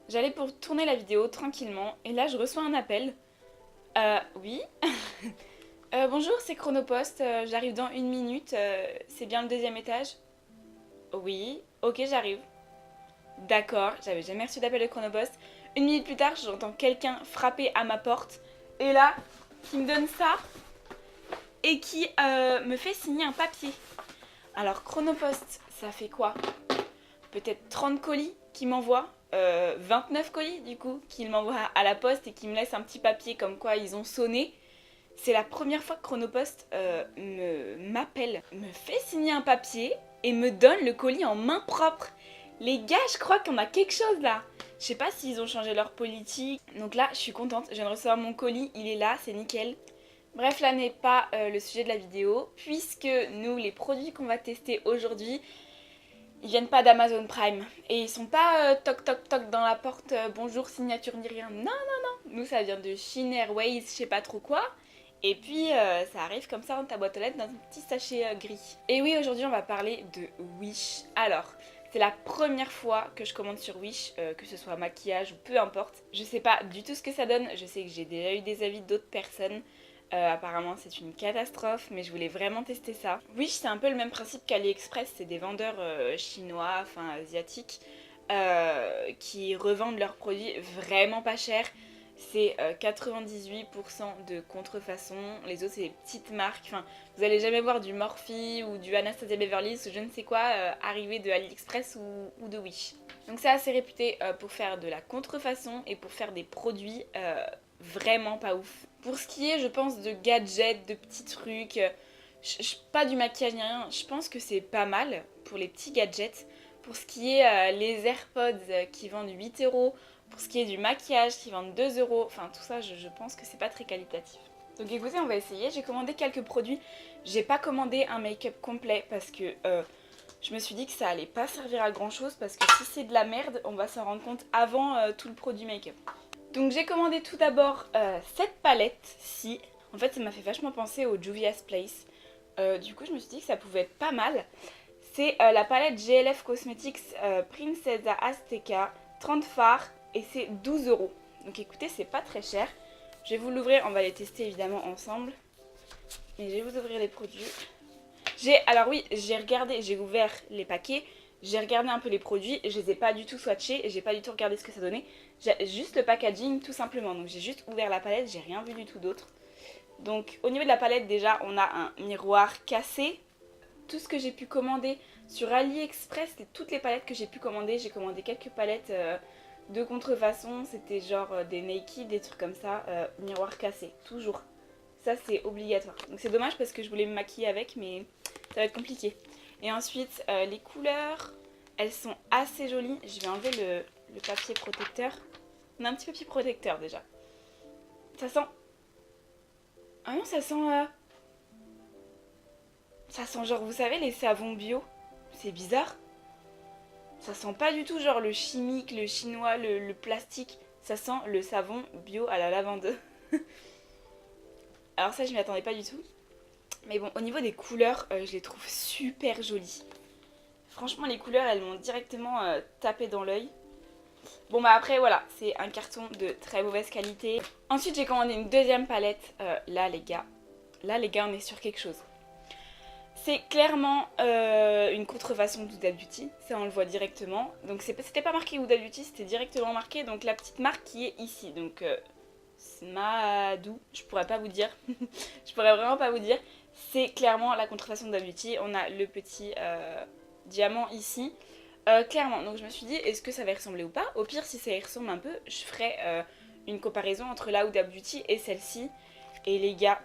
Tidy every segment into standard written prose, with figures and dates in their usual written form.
J'allais pour tourner la vidéo tranquillement et là je reçois un appel. Oui. Bonjour, c'est Chronopost, j'arrive dans une minute, c'est bien le deuxième étage? Oui, ok, j'arrive. D'accord, j'avais jamais reçu d'appel de Chronopost. Une minute plus tard, j'entends quelqu'un frapper à ma porte et là, qui me donne ça et qui me fait signer un papier. Alors, Chronopost, ça fait quoi? Peut-être 30 colis qui m'envoient, 29 colis du coup, qu'ils m'envoient à la poste et qui me laissent un petit papier comme quoi ils ont sonné. C'est la première fois que Chronopost m'appelle, me fait signer un papier et me donne le colis en main propre. Les gars, je crois qu'on a quelque chose là. Je sais pas s'ils ont changé leur politique. Donc là, je suis contente, je viens de recevoir mon colis, il est là, c'est nickel. Bref, là n'est pas le sujet de la vidéo, puisque nous, les produits qu'on va tester aujourd'hui, ils viennent pas d'Amazon Prime. Et ils sont pas toc toc toc dans la porte, bonjour, signature ni rien. Non, non, non. Nous, ça vient de Chine Airways, je sais pas trop quoi. Et puis, ça arrive comme ça dans ta boîte aux lettres dans un petit sachet gris. Et oui, aujourd'hui, on va parler de Wish. Alors, c'est la première fois que je commande sur Wish, que ce soit maquillage ou peu importe. Je sais pas du tout ce que ça donne. Je sais que j'ai déjà eu des avis d'autres personnes. Apparemment c'est une catastrophe, mais je voulais vraiment tester ça. Wish c'est un peu le même principe qu'AliExpress, c'est des vendeurs chinois, enfin asiatiques, qui revendent leurs produits vraiment pas cher. C'est 98% de contrefaçon, les autres c'est des petites marques, enfin vous allez jamais voir du Morphe ou du Anastasia Beverly Hills ou je ne sais quoi arriver de AliExpress ou de Wish. Donc c'est assez réputé pour faire de la contrefaçon et pour faire des produits vraiment pas ouf. Pour ce qui est, je pense, de gadgets, de petits trucs, pas du maquillage ni rien, je pense que c'est pas mal pour les petits gadgets. Pour ce qui est les AirPods qui vendent 8 euros, pour ce qui est du maquillage qui vendent 2 euros, enfin tout ça, je pense que c'est pas très qualitatif. Donc écoutez, on va essayer. J'ai commandé quelques produits. J'ai pas commandé un make-up complet parce que je me suis dit que ça allait pas servir à grand chose parce que si c'est de la merde, on va s'en rendre compte avant tout le produit make-up. Donc j'ai commandé tout d'abord cette palette-ci. En fait, ça m'a fait vachement penser au Juvia's Place. Du coup, je me suis dit que ça pouvait être pas mal. C'est la palette GLF Cosmetics Princesa Azteca 30 fards et c'est 12 euros. Donc écoutez, c'est pas très cher. Je vais vous l'ouvrir, on va les tester évidemment ensemble. Mais je vais vous ouvrir les produits. Alors oui, j'ai regardé, j'ai ouvert les paquets. J'ai regardé un peu les produits, je les ai pas du tout swatchés, j'ai pas du tout regardé ce que ça donnait. J'ai juste le packaging tout simplement, donc j'ai juste ouvert la palette, j'ai rien vu du tout d'autre. Donc au niveau de la palette déjà on a un miroir cassé. Tout ce que j'ai pu commander sur AliExpress, c'est toutes les palettes que j'ai pu commander. J'ai commandé quelques palettes de contrefaçon, c'était genre des Nike, des trucs comme ça, miroir cassé, toujours. Ça c'est obligatoire. Donc c'est dommage parce que je voulais me maquiller avec mais ça va être compliqué. Et ensuite les couleurs, elles sont assez jolies. Je vais enlever le papier protecteur. On a un petit papier protecteur déjà. Ça sent... Ah non, ça sent... Ça sent genre, vous savez, les savons bio. C'est bizarre. Ça sent pas du tout genre le chimique, le chinois, le plastique. Ça sent le savon bio à la lavande. Alors ça, je m'y attendais pas du tout. Mais bon, au niveau des couleurs, je les trouve super jolies. Franchement, les couleurs, elles m'ont directement tapé dans l'œil. Bon bah après, voilà, c'est un carton de très mauvaise qualité. Ensuite, j'ai commandé une deuxième palette. Là, les gars, on est sur quelque chose. C'est clairement une contrefaçon d'Huda Beauty, ça on le voit directement. Donc c'était pas marqué Huda Beauty, c'était directement marqué donc la petite marque qui est ici. Donc Smadou, je pourrais pas vous dire, je pourrais vraiment pas vous dire. C'est clairement la contrefaçon d'Huda Beauty. On a le petit diamant ici. Clairement, donc je me suis dit est-ce que ça va y ressembler ou pas. Au pire si ça y ressemble un peu, je ferai une comparaison entre la Huda Beauty et celle-ci. Et les gars,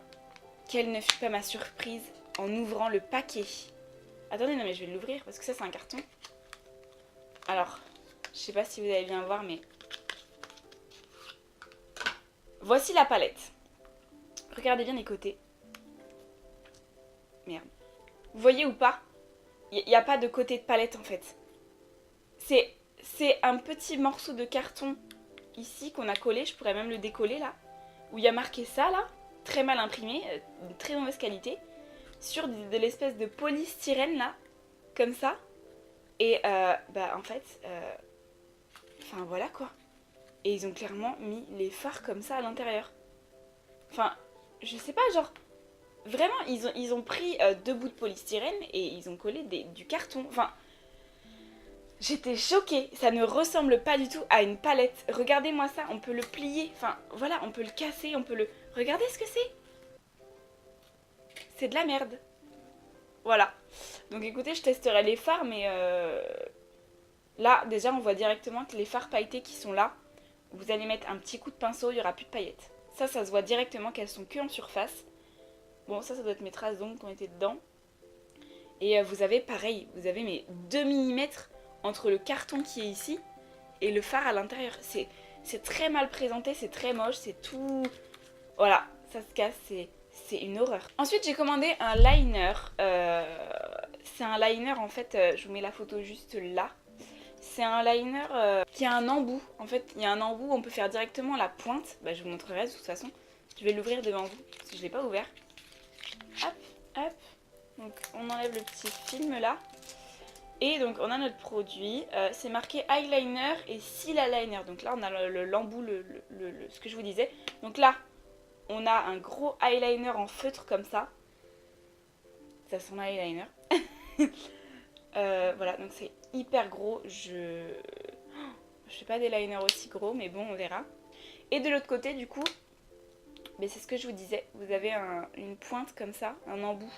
quelle ne fut pas ma surprise en ouvrant le paquet. Attendez, non mais je vais l'ouvrir parce que ça c'est un carton. Alors, je sais pas si vous allez bien voir mais... Voici la palette. Regardez bien les côtés. Merde. Vous voyez ou pas? Il n'y a pas de côté de palette en fait. C'est un petit morceau de carton ici qu'on a collé, je pourrais même le décoller là. Où il y a marqué ça là, très mal imprimé, de très mauvaise qualité. Sur de l'espèce de polystyrène là, comme ça. Et bah en fait, enfin voilà quoi. et ils ont clairement mis les fards comme ça à l'intérieur. Enfin, je sais pas, genre, vraiment, ils ont pris 2 bouts de polystyrène et ils ont collé du carton. Enfin, j'étais choquée, ça ne ressemble pas du tout à une palette. Regardez-moi ça, on peut le plier, enfin, voilà, on peut le casser, on peut le... Regardez ce que c'est. C'est de la merde. Voilà. Donc écoutez, je testerai les fards, mais là, déjà, on voit directement que les fards pailletés qui sont là, vous allez mettre un petit coup de pinceau, il n'y aura plus de paillettes. Ça se voit directement qu'elles sont que en surface. Bon, ça doit être mes traces d'ongles qui ont été dedans. Et vous avez pareil, vous avez mes 2 mm entre le carton qui est ici et le fard à l'intérieur. C'est très mal présenté, c'est très moche, c'est tout... Voilà, ça se casse, c'est une horreur. Ensuite, j'ai commandé un liner. C'est un liner, en fait, je vous mets la photo juste là. C'est un liner qui a un embout. En fait, il y a un embout, on peut faire directement la pointe. Bah, je vous montrerai de toute façon. Je vais l'ouvrir devant vous, parce que je ne l'ai pas ouvert. Hop, hop. Donc, on enlève le petit film là. Et donc, on a notre produit. C'est marqué eyeliner et seal liner. Donc là, on a l'embout, ce que je vous disais. Donc là, on a un gros eyeliner en feutre comme ça. Ça sent l'eyeliner. Voilà, donc c'est hyper gros. Je fais pas des liners aussi gros, mais bon, on verra. Et de l'autre côté, du coup, mais c'est ce que je vous disais. Vous avez une pointe comme ça, un embout.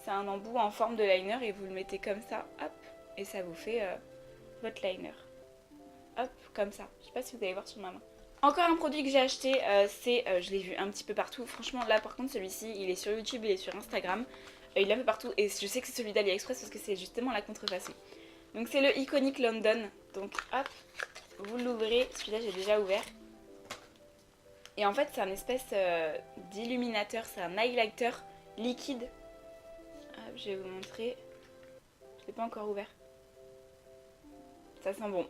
C'est un embout en forme de liner et vous le mettez comme ça, hop, et ça vous fait votre liner. Hop, comme ça. Je sais pas si vous allez voir sur ma main. Encore un produit que j'ai acheté, je l'ai vu un petit peu partout. Franchement, là par contre, celui-ci, il est sur YouTube, il est sur Instagram. Il est un peu partout et je sais que c'est celui d'AliExpress parce que c'est justement la contrefaçon. Donc c'est le Iconic London. Donc hop, vous l'ouvrez. Celui-là, j'ai déjà ouvert. Et en fait, c'est un espèce d'illuminateur. C'est un highlighter liquide. Hop, je vais vous montrer. Je l'ai pas encore ouvert. Ça sent bon.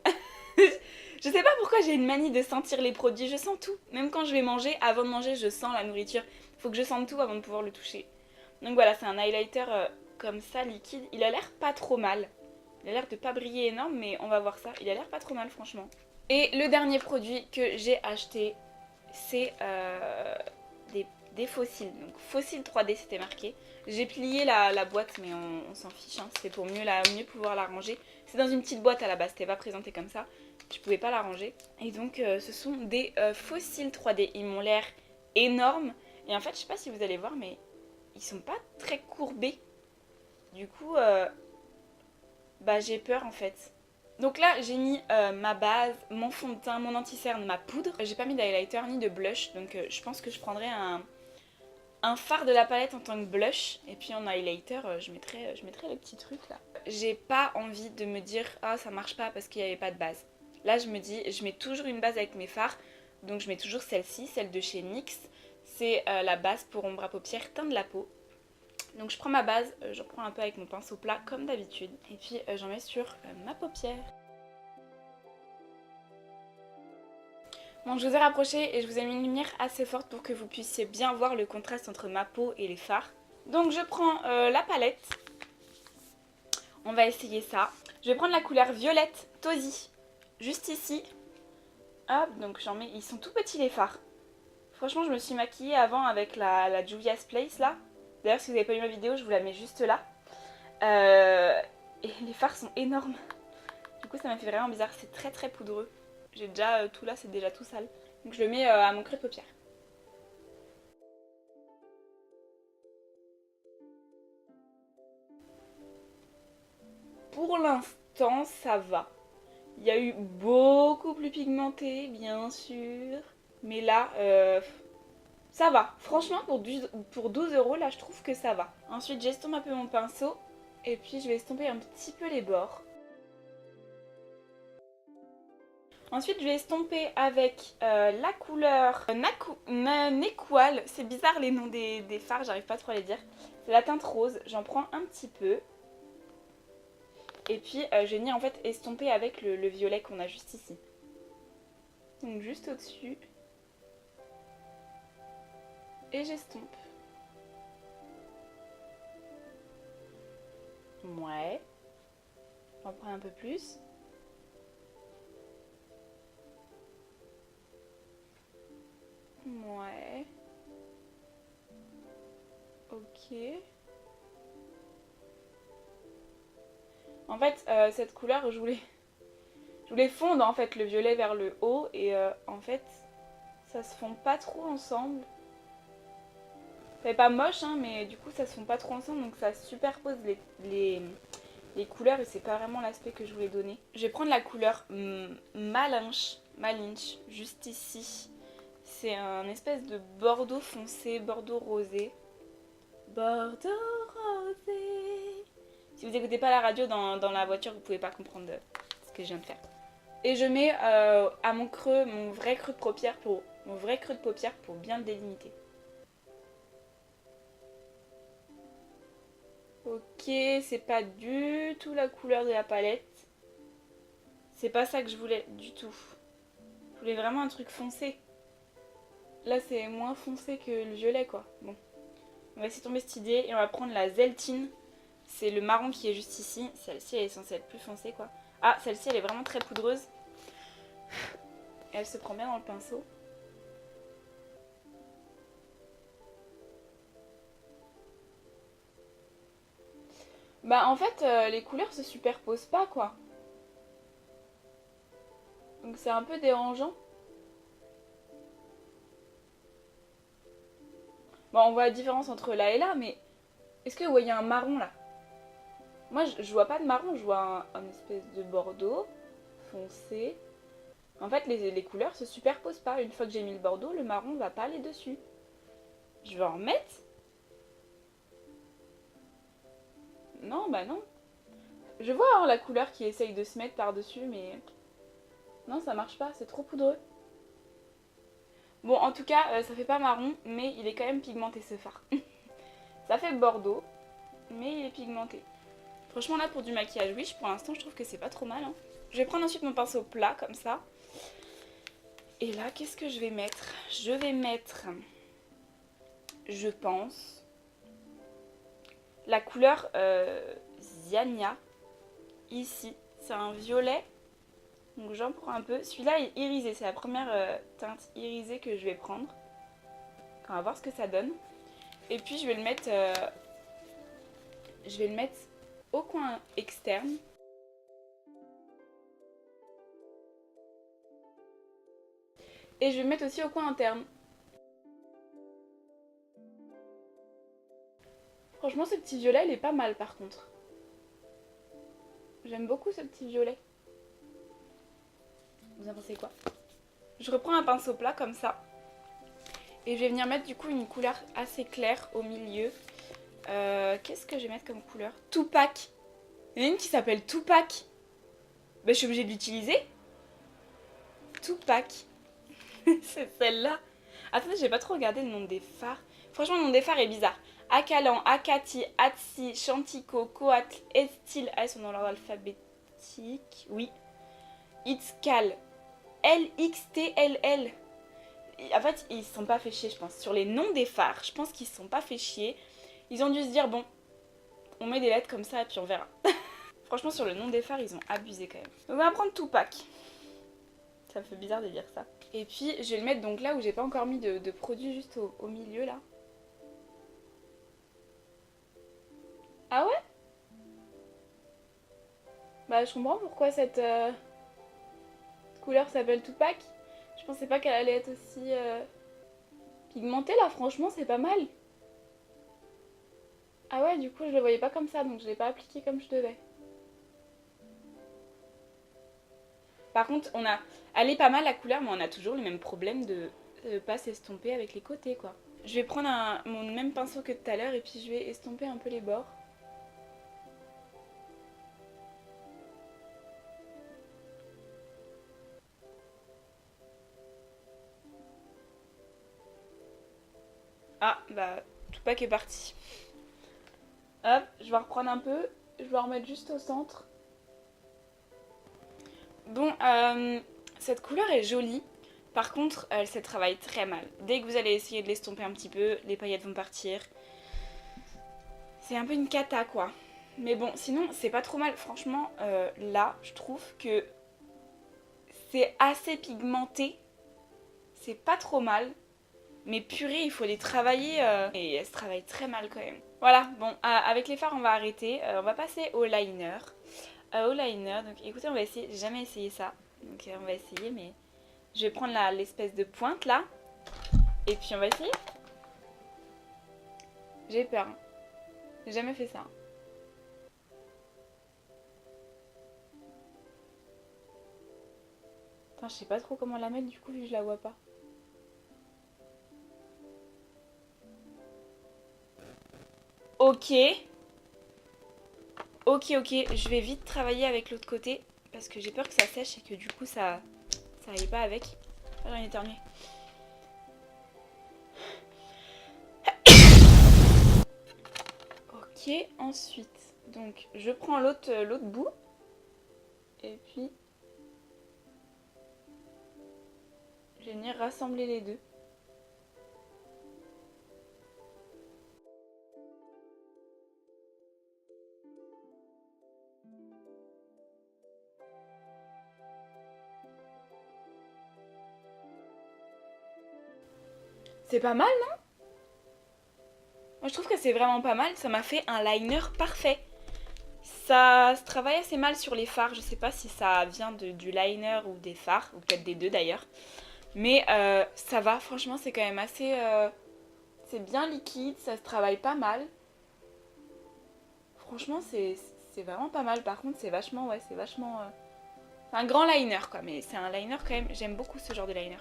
Je sais pas pourquoi j'ai une manie de sentir les produits, je sens tout. Même quand je vais manger, avant de manger, je sens la nourriture. Faut que je sente tout avant de pouvoir le toucher. Donc voilà, c'est un highlighter comme ça, liquide. Il a l'air pas trop mal. Il a l'air de pas briller énorme, mais on va voir ça. Il a l'air pas trop mal, franchement. Et le dernier produit que j'ai acheté, c'est des fossiles. Donc fossiles 3D, c'était marqué. J'ai plié la boîte, mais on s'en fiche. Hein. C'est pour mieux pouvoir la ranger. C'est dans une petite boîte à la base, c'était pas présenté comme ça. Je pouvais pas la ranger. Et donc ce sont des fossiles 3D. Ils m'ont l'air énormes. Et en fait, je sais pas si vous allez voir, mais ils sont pas très courbés. Du coup, bah j'ai peur en fait. Donc là, j'ai mis ma base, mon fond de teint, mon anti-cerne, ma poudre. J'ai pas mis d'highlighter ni de blush, donc je pense que je prendrai un fard de la palette en tant que blush. Et puis en highlighter, je mettrai le petit truc là. J'ai pas envie de me dire « Ah, ça marche pas parce qu'il n'y avait pas de base ». Là, je me dis, je mets toujours une base avec mes fards. Donc je mets toujours celle-ci, celle de chez NYX. C'est la base pour ombre à paupières teint de la peau. Donc je prends ma base, j'en prends un peu avec mon pinceau plat comme d'habitude. Et puis j'en mets sur ma paupière. Bon, je vous ai rapproché et je vous ai mis une lumière assez forte pour que vous puissiez bien voir le contraste entre ma peau et les fards. Donc je prends la palette. On va essayer ça. Je vais prendre la couleur violette Tozy, juste ici. Hop, donc j'en mets, ils sont tout petits les fards. Franchement, je me suis maquillée avant avec la Juvia's Place là. D'ailleurs, si vous n'avez pas vu ma vidéo, je vous la mets juste là. Et les fards sont énormes. Du coup, ça m'a fait vraiment bizarre. C'est très très poudreux. J'ai déjà tout là, c'est déjà tout sale. Donc je le mets à mon creux de paupière. Pour l'instant, ça va. Il y a eu beaucoup plus pigmenté, bien sûr. Mais là, ça va. Franchement, pour 12 euros, là, je trouve que ça va. Ensuite, j'estompe un peu mon pinceau. Et puis, je vais estomper un petit peu les bords. Ensuite, je vais estomper avec la couleur Nequal. C'est bizarre les noms des fards, j'arrive pas trop à les dire. C'est la teinte rose. J'en prends un petit peu. Et puis, je vais venir en fait estomper avec le violet qu'on a juste ici. Donc, juste au-dessus. Et j'estompe. Ouais. J'en prends un peu plus. Ouais. Ok. En fait, cette couleur, je voulais fondre en fait le violet vers le haut et en fait, ça se fond pas trop ensemble. C'est pas moche, hein, mais du coup, ça se fond pas trop ensemble, donc ça superpose les couleurs et c'est pas vraiment l'aspect que je voulais donner. Je vais prendre la couleur Malinche, juste ici. C'est un espèce de bordeaux foncé, bordeaux rosé. Bordeaux rosé. Si vous écoutez pas la radio dans la voiture, vous pouvez pas comprendre ce que je viens de faire. Et je mets à mon creux, mon vrai creux de paupière pour bien le délimiter. Ok, c'est pas du tout la couleur de la palette. C'est pas ça que je voulais du tout. Je voulais vraiment un truc foncé. Là, c'est moins foncé que le violet, quoi. Bon, on va laisser tomber cette idée et on va prendre la Zeltine. C'est le marron qui est juste ici. Celle-ci, elle est censée être plus foncée, quoi. Ah, celle-ci, elle est vraiment très poudreuse. Et elle se prend bien dans le pinceau. Bah, en fait, les couleurs se superposent pas, quoi. Donc c'est un peu dérangeant. Bon, on voit la différence entre là et là, mais est-ce que vous voyez un marron là? Moi, je vois pas de marron, je vois un espèce de bordeaux foncé. En fait, les couleurs se superposent pas. Une fois que j'ai mis le bordeaux, le marron va pas aller dessus. Je vais en mettre? Non, bah non. Je vois hein, la couleur qui essaye de se mettre par-dessus, mais non, ça marche pas, c'est trop poudreux. Bon, en tout cas, ça fait pas marron, mais il est quand même pigmenté ce fard. Ça fait bordeaux, mais il est pigmenté. Franchement, là, pour du maquillage wish, pour l'instant, je trouve que c'est pas trop mal. Hein. Je vais prendre ensuite mon pinceau plat, comme ça. Et là, qu'est-ce que je vais mettre? Je vais mettre, je pense, la couleur Ziania, ici. C'est un violet, donc j'en prends un peu. Celui-là est irisé, c'est la première teinte irisée que je vais prendre. On va voir ce que ça donne. Et puis, je vais le mettre au coin externe. Et je vais le mettre aussi au coin interne. Franchement, ce petit violet, il est pas mal par contre. J'aime beaucoup ce petit violet. Vous en pensez quoi? Je reprends un pinceau plat comme ça. Et je vais venir mettre du coup une couleur assez claire au milieu. Qu'est-ce que je vais mettre comme couleur? Tupac. Il y en a une qui s'appelle Tupac. Ben, je suis obligée de l'utiliser. Tupac. C'est celle-là. Attendez, j'ai pas trop regardé le nom des fards. Franchement, le nom des fards est bizarre. Akalan, Akati, Atsi, Chantico, Coatl, Estil. Ah, ils sont dans l'ordre alphabétique. Oui. Itzcal. LXTLL. En fait, ils se sont pas fait chier, je pense. Sur les noms des phares, je pense qu'ils se sont pas fait chier. Ils ont dû se dire, bon, on met des lettres comme ça et puis on verra. Franchement, sur le nom des phares, ils ont abusé quand même. Donc, on va prendre Tupac. Ça me fait bizarre de dire ça. Et puis, je vais le mettre donc là où j'ai pas encore mis de produit, juste au milieu là. Ah ouais? Bah, je comprends pourquoi cette couleur s'appelle Tupac. Je pensais pas qu'elle allait être aussi pigmentée là, franchement, c'est pas mal. Ah ouais, du coup, je le voyais pas comme ça, donc je l'ai pas appliqué comme je devais. Par contre, elle est pas mal la couleur, mais on a toujours le même problème de pas s'estomper avec les côtés, quoi. Je vais prendre mon même pinceau que tout à l'heure et puis je vais estomper un peu les bords. Ah, bah, Tupac est parti. Hop, je vais reprendre un peu. Je vais en remettre juste au centre. Bon, cette couleur est jolie. Par contre, elle se travaille très mal. Dès que vous allez essayer de l'estomper un petit peu, les paillettes vont partir. C'est un peu une cata, quoi. Mais bon, sinon, c'est pas trop mal. Franchement, là, je trouve que c'est assez pigmenté. C'est pas trop mal. Mais purée, il faut les travailler et elles se travaillent très mal quand même. Voilà, bon, avec les fards on va arrêter. On va passer au liner. Au liner, donc écoutez, on va essayer. J'ai jamais essayé ça. Donc on va essayer, mais je vais prendre l'espèce de pointe là. Et puis on va essayer. J'ai peur. Hein. J'ai jamais fait ça. Hein. Enfin, je sais pas trop comment la mettre du coup vu que je la vois pas. Ok. Ok, je vais vite travailler avec l'autre côté parce que j'ai peur que ça sèche et que du coup ça aille pas avec. Ah, j'en ai éternué. Ok, ensuite, donc je prends l'autre bout et puis je vais venir rassembler les deux. C'est pas mal, non? Moi je trouve que c'est vraiment pas mal, ça m'a fait un liner parfait. Ça se travaille assez mal sur les fards, je sais pas si ça vient du liner ou des fards, ou peut-être des deux d'ailleurs. Mais ça va, franchement c'est quand même assez... c'est bien liquide, ça se travaille pas mal. Franchement c'est vraiment pas mal, par contre c'est vachement... Ouais, c'est vachement... C'est un grand liner quoi, mais c'est un liner quand même, j'aime beaucoup ce genre de liner.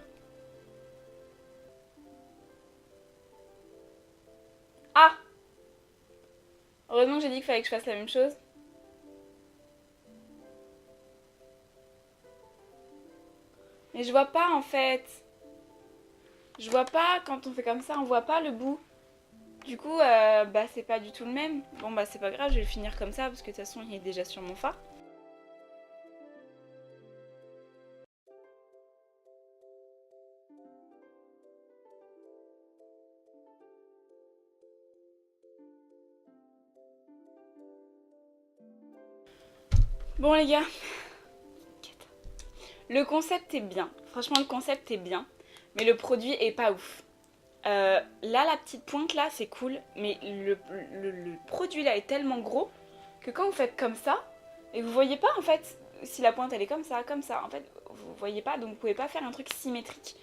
Ah! Heureusement que j'ai dit qu'il fallait que je fasse la même chose. Mais je vois pas en fait. Je vois pas, quand on fait comme ça, on voit pas le bout. Du coup, bah c'est pas du tout le même. Bon bah c'est pas grave, je vais le finir comme ça parce que de toute façon il est déjà sur mon fard. Bon les gars, le concept est bien. Franchement le concept est bien, mais le produit est pas ouf. Là la petite pointe là c'est cool, mais le produit là est tellement gros que quand vous faites comme ça, et vous voyez pas en fait si la pointe elle est comme ça, en fait vous voyez pas, donc vous pouvez pas faire un truc symétrique.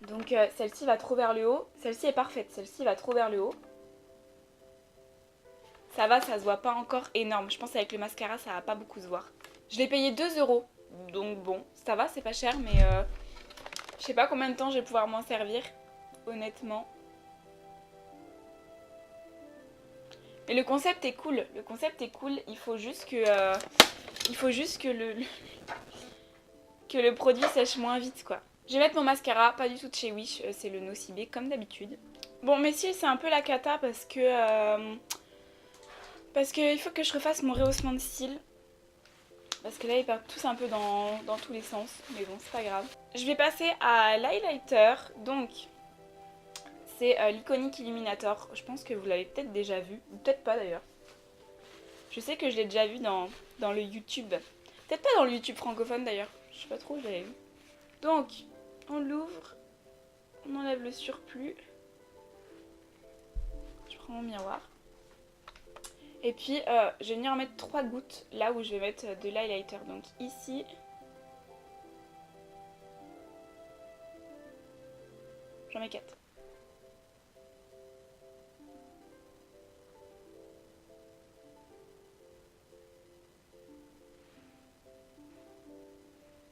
Donc celle-ci va trop vers le haut, celle-ci est parfaite, celle-ci va trop vers le haut. Ça va, ça se voit pas encore énorme, je pense qu'avec le mascara ça va pas beaucoup se voir. Je l'ai payé 2 euros, donc bon, ça va, c'est pas cher, mais je sais pas combien de temps je vais pouvoir m'en servir, honnêtement. Mais le concept est cool, il faut juste que, que le produit sèche moins vite quoi. Je vais mettre mon mascara, pas du tout de chez Wish, c'est le Nocibé comme d'habitude. Bon mes cils c'est un peu la cata parce que il faut que je refasse mon rehaussement de cils. Parce que là ils partent tous un peu dans tous les sens, mais bon c'est pas grave. Je vais passer à l'highlighter, donc c'est l'Iconic Illuminator. Je pense que vous l'avez peut-être déjà vu, ou peut-être pas d'ailleurs. Je sais que je l'ai déjà vu dans le YouTube. Peut-être pas dans le YouTube francophone d'ailleurs, je sais pas trop où je l'avais vu. Donc, on l'ouvre, on enlève le surplus. Je prends mon miroir. Et puis, je vais venir en mettre 3 gouttes là où je vais mettre de l'highlighter. Donc ici. J'en mets 4.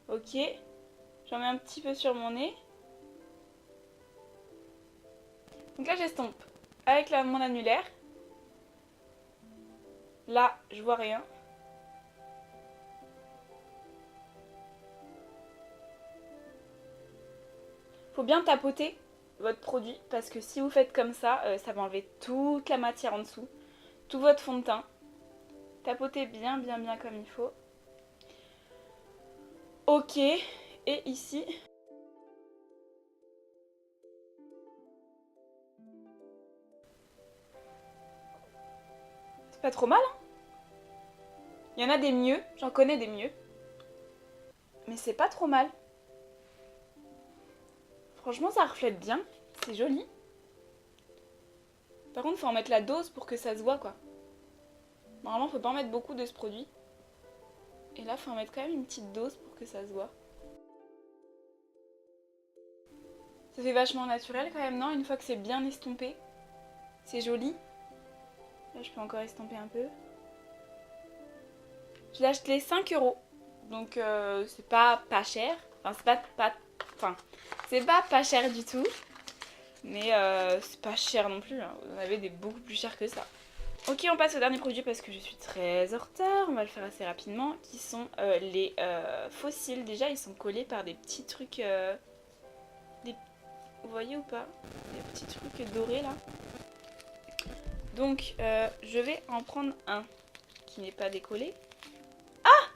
Ok. J'en mets un petit peu sur mon nez. Donc là, j'estompe avec mon annulaire. Là, je vois rien. Faut bien tapoter votre produit parce que si vous faites comme ça, ça va enlever toute la matière en dessous, tout votre fond de teint. Tapotez bien comme il faut. Ok, et ici. C'est pas trop mal, hein? Il y en a des mieux, j'en connais des mieux. Mais c'est pas trop mal. Franchement, ça reflète bien. C'est joli. Par contre, faut en mettre la dose pour que ça se voit, quoi. Normalement, faut pas en mettre beaucoup de ce produit. Et là, faut en mettre quand même une petite dose pour que ça se voit. Ça fait vachement naturel quand même, non? Une fois que c'est bien estompé. C'est joli. Là, je peux encore estomper un peu. Je l'ai acheté 5 €. Donc, c'est pas cher. Enfin, c'est pas cher du tout. Mais c'est pas cher non plus. Hein. Vous en avez des beaucoup plus chers que ça. Ok, on passe au dernier produit parce que je suis très en retard. On va le faire assez rapidement. Qui sont les fossiles. Déjà, ils sont collés par des petits trucs... Vous voyez ou pas? Des petits trucs dorés là. Donc, je vais en prendre un qui n'est pas décollé. Ah!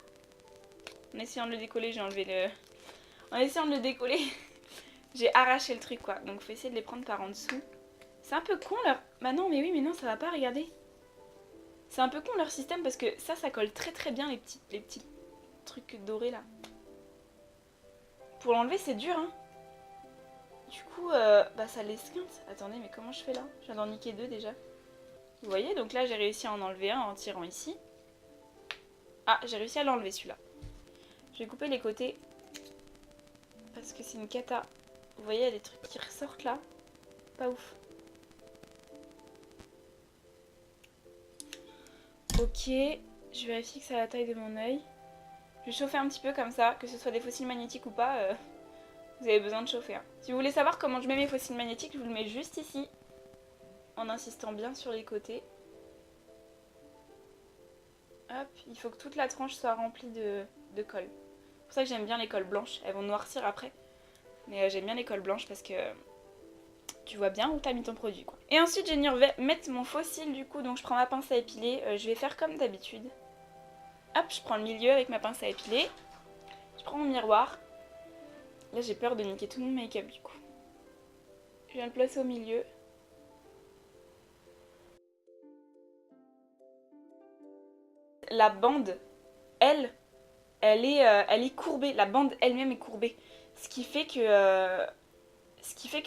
En essayant de le décoller, j'ai enlevé le... En essayant de le décoller, j'ai arraché le truc quoi. Donc, faut essayer de les prendre par en dessous. C'est un peu con leur... Bah non, mais oui, mais non, ça va pas, regardez. C'est un peu con leur système parce que ça colle très très bien les petits trucs dorés là. Pour l'enlever, c'est dur, hein. Du coup, bah ça l'esquinte. Attendez, mais comment je fais là? Je viens d'en niquer 2 déjà. Vous voyez, donc là j'ai réussi à en enlever un en tirant ici. Ah, j'ai réussi à l'enlever celui-là. Je vais couper les côtés. Parce que c'est une cata. Vous voyez, il y a des trucs qui ressortent là. Pas ouf. Ok, je vérifie que c'est à la taille de mon œil. Je vais chauffer un petit peu comme ça, que ce soit des fossiles magnétiques ou pas. Vous avez besoin de chauffer. Hein. Si vous voulez savoir comment je mets mes fossiles magnétiques, je vous le mets juste ici. En insistant bien sur les côtés. Hop, il faut que toute la tranche soit remplie de colle. C'est pour ça que j'aime bien les colles blanches. Elles vont noircir après. Mais j'aime bien les colles blanches parce que tu vois bien où t'as mis ton produit, quoi. Et ensuite, je vais venir mettre mon fossile du coup. Donc je prends ma pince à épiler. Je vais faire comme d'habitude. Hop, je prends le milieu avec ma pince à épiler. Je prends mon miroir. Là, j'ai peur de niquer tout mon make-up du coup. Je viens le placer au milieu. La bande, elle est courbée. La bande elle-même est courbée. Ce qui fait que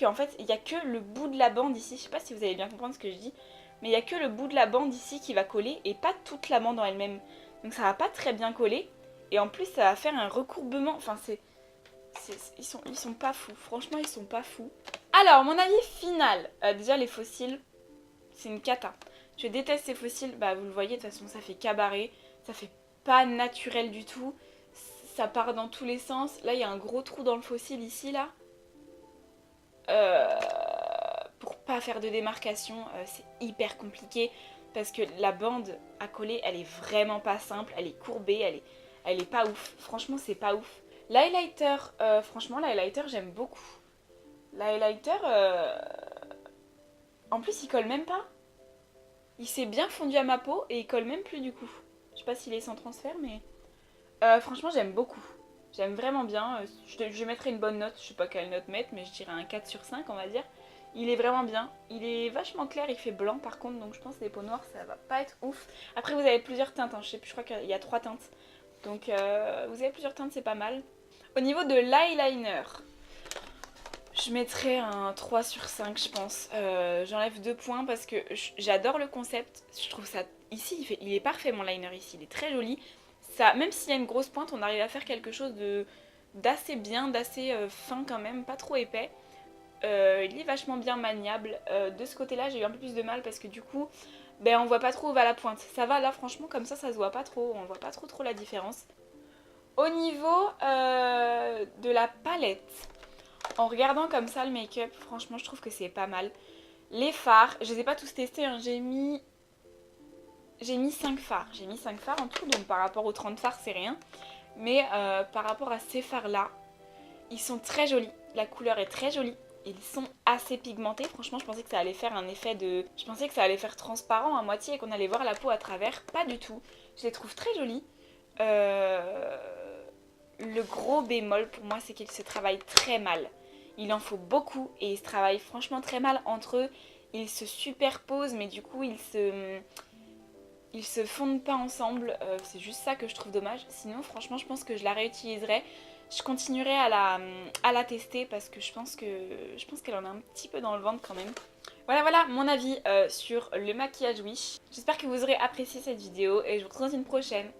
en fait, il n'y a que le bout de la bande ici. Je sais pas si vous allez bien comprendre ce que je dis. Mais il n'y a que le bout de la bande ici qui va coller et pas toute la bande en elle-même. Donc ça va pas très bien coller. Et en plus, ça va faire un recourbement. Enfin, ils sont pas fous. Franchement, ils sont pas fous. Alors, mon avis final. Déjà, les fossiles, c'est une cata. Je déteste ces fossiles. Bah, vous le voyez, de toute façon, ça fait cabaret. Ça fait pas naturel du tout. Ça part dans tous les sens. Là, il y a un gros trou dans le fossile ici, là. Pour pas faire de démarcation, c'est hyper compliqué. Parce que la bande à coller, elle est vraiment pas simple. Elle est courbée, elle est pas ouf. Franchement, c'est pas ouf. L'highlighter, franchement, l'highlighter, j'aime beaucoup. L'highlighter, en plus, il colle même pas. Il s'est bien fondu à ma peau et il colle même plus du coup. Je sais pas s'il est sans transfert, mais... franchement, j'aime beaucoup. J'aime vraiment bien. Je mettrai une bonne note. Je sais pas quelle note mettre, mais je dirais un 4 sur 5, on va dire. Il est vraiment bien. Il est vachement clair, il fait blanc par contre, donc je pense que les peaux noires, ça va pas être ouf. Après, vous avez plusieurs teintes, hein. Je sais plus, je crois qu'il y a 3 teintes. Donc, vous avez plusieurs teintes, c'est pas mal. Au niveau de l'eyeliner, je mettrais un 3 sur 5, je pense. J'enlève 2 points parce que j'adore le concept. Je trouve ça... Ici, il est parfait, mon liner ici. Il est très joli. Ça, même s'il y a une grosse pointe, on arrive à faire quelque chose d'assez bien, d'assez fin quand même, pas trop épais. Il est vachement bien maniable. De ce côté-là, j'ai eu un peu plus de mal parce que du coup, ben, on voit pas trop où va la pointe. Ça va, là, franchement, comme ça se voit pas trop. On voit pas trop la différence. Au niveau de la palette... En regardant comme ça le make-up, franchement, je trouve que c'est pas mal. Les fards, je les ai pas tous testés, hein. J'ai mis 5 fards. J'ai mis 5 fards en tout, donc par rapport aux 30 fards, c'est rien. Mais par rapport à ces fards-là, ils sont très jolis. La couleur est très jolie. Ils sont assez pigmentés. Franchement, je pensais que ça allait faire un effet de... Je pensais que ça allait faire transparent à moitié et qu'on allait voir la peau à travers. Pas du tout. Je les trouve très jolis. Le gros bémol pour moi, c'est qu'ils se travaillent très mal. Il en faut beaucoup et ils se travaillent franchement très mal entre eux. Ils se superposent, mais du coup, ils se fondent pas ensemble, c'est juste ça que je trouve dommage. Sinon franchement je pense que je la réutiliserai. Je continuerai à la tester parce que je pense qu'elle en a un petit peu dans le ventre quand même. Voilà mon avis sur le maquillage Wish. J'espère que vous aurez apprécié cette vidéo et je vous retrouve dans une prochaine.